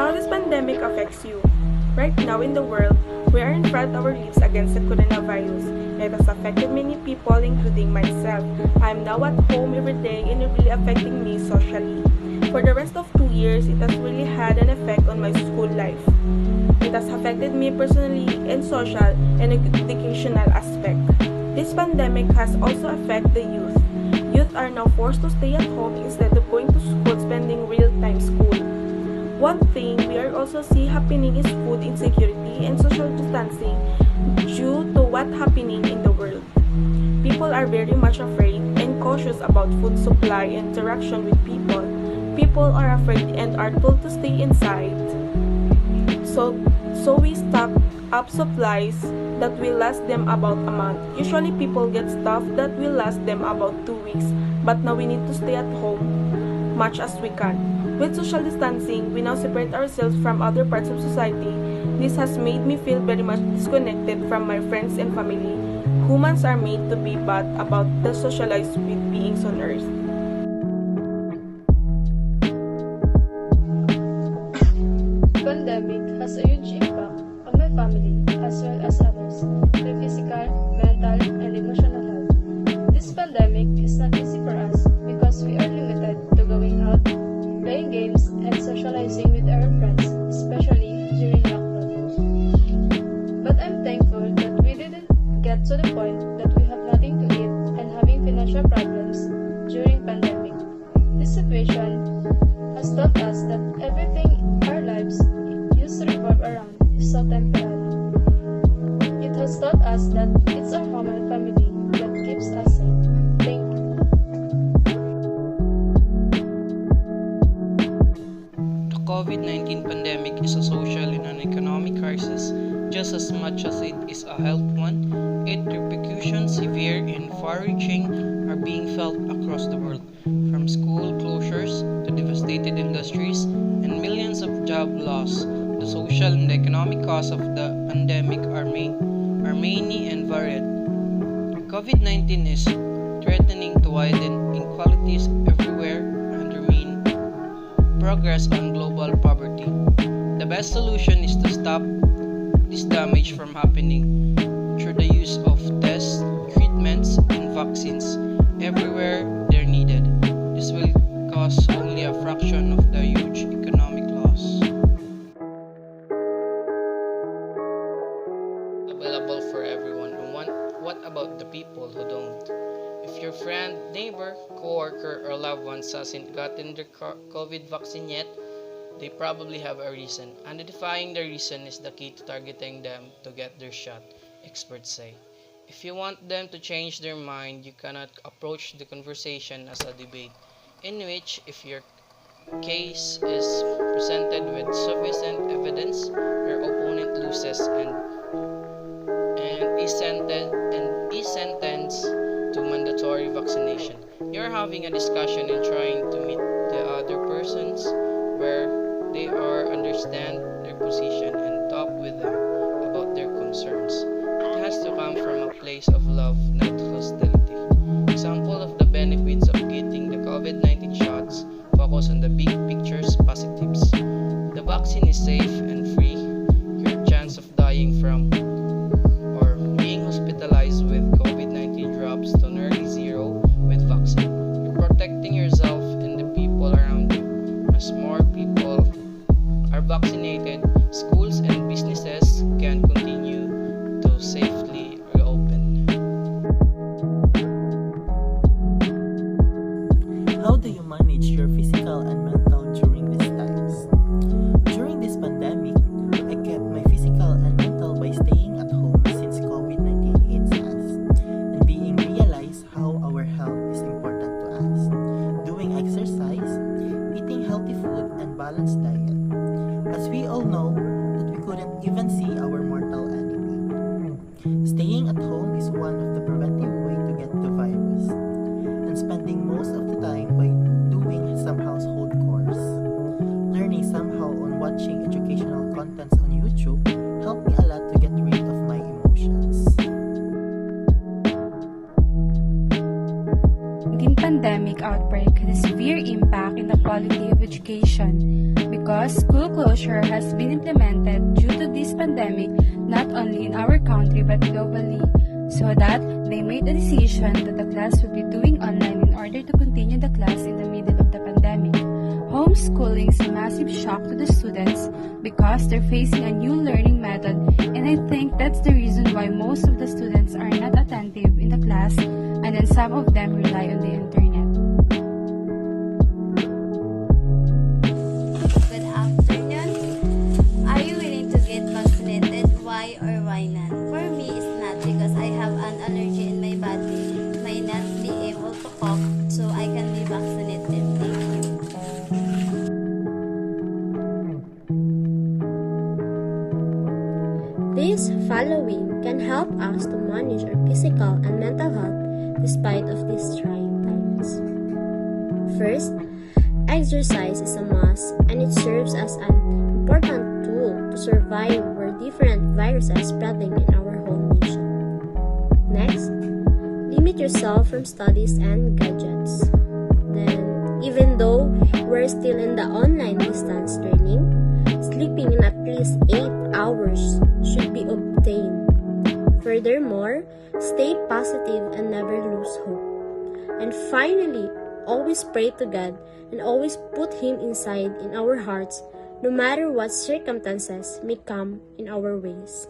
how this pandemic affects you. Right now in the world, we are in front of our lives against the coronavirus. It has affected many people, including myself. I am now at home every day and it really affecting me socially. For the rest of 2 years, it has really had an effect on my school life. It has affected me personally and social and educational aspect. This pandemic has also affected the youth. Youth are now forced to stay at home instead of going to school, spending real-time school. One thing we are also see happening is food insecurity and social distancing due to what's happening in the world. People are very much afraid and cautious about food supply and interaction with people. People are afraid and are told to stay inside. So we stock up supplies that will last them about a month. Usually people get stuff that will last them about 2 weeks, but now we need to stay at home much as we can. With social distancing, we now separate ourselves from other parts of society. This has made me feel very much disconnected from my friends and family. Humans are made to be bad about the socialized with beings on earth. Pandemic has a huge impact on my family as well as others, their physical, mental, and emotional health. This pandemic is not easy for us because we are limited to going out, playing games, and socializing with our friends, especially during lockdown. But I'm thankful that we didn't get to the point that we have nothing to eat and having financial problems during pandemic. This situation has taught us that everything in our lives used to revolve around is so temporary. It has taught us that it's our home and family that keeps us safe. Thank you. The COVID-19 pandemic is a social and an economic crisis just as much as it is a health one. Its repercussions, severe and far-reaching, are being felt across the world, from school closures to devastated industries and millions of job loss. The social and economic causes of the pandemic are many and varied. COVID-19 is threatening to widen inequalities everywhere and remain progress on global poverty. The best solution is to stop this damage from happening through the use of tests, treatments, and vaccines everywhere they're needed. This will cause only a fraction of the huge economic loss. Available for everyone. And what about the people who don't? If your friend, neighbor, coworker, or loved ones hasn't gotten their COVID vaccine yet, they probably have a reason. Identifying the reason is the key to targeting them to get their shot, experts say. If you want them to change their mind, you cannot approach the conversation as a debate, in which if your case is presented with sufficient evidence, your opponent loses and is sentenced to mandatory vaccination. You're having a discussion and trying to meet the other persons where they are, understand their position, and talk with them about their concerns. It has to come from a place of love, not hostility. Example of the benefits of getting the COVID-19 shots focus on the big picture's positives. The vaccine is safe and free. Your chance of dying from or being hospitalized with COVID-19 drops to nearly zero with vaccine. You're protecting yourself and the people around you. As more people are vaccinated, schools and businesses can continue to safely reopen. How do you manage your physical and mental during these times? During this pandemic, I kept my physical and mental by staying at home since COVID-19 hits us and being realized how our health is important to us. Doing exercise, eating healthy food and balanced diet. As we all know that we couldn't even see our mortal enemy. Staying at home is one of the preventive way to get the virus, and spending most of the time by doing some household chores. Learning somehow on watching educational contents on YouTube helped me a lot to get rid of my emotions. Pandemic outbreak had a severe impact in the quality of education education because school closure has been implemented due to this pandemic not only in our country but globally, so that they made a decision that the class will be doing online in order to continue the class in the middle of the pandemic. Homeschooling is a massive shock to the students because they're facing a new learning method, and I think that's the reason why most of the students are not attentive in the class, and then some of them rely on the internet. Good afternoon. Are you willing to get vaccinated? Why or why not? For me, it's not because I have an allergy in my body. May not be able to cope, so I can be vaccinated. Thank you. This following can help us to manage our physical and mental health despite of these trying times. First, exercise is a must and it serves as an important tool to survive where different viruses spreading in our whole nation. Next, limit yourself from studies and gadgets. Then, even though we're still in the online distance learning, sleeping in at least 8 hours should be obtained. Furthermore, stay positive and never lose hope. And finally, always pray to God and always put Him inside in our hearts no matter what circumstances may come in our ways.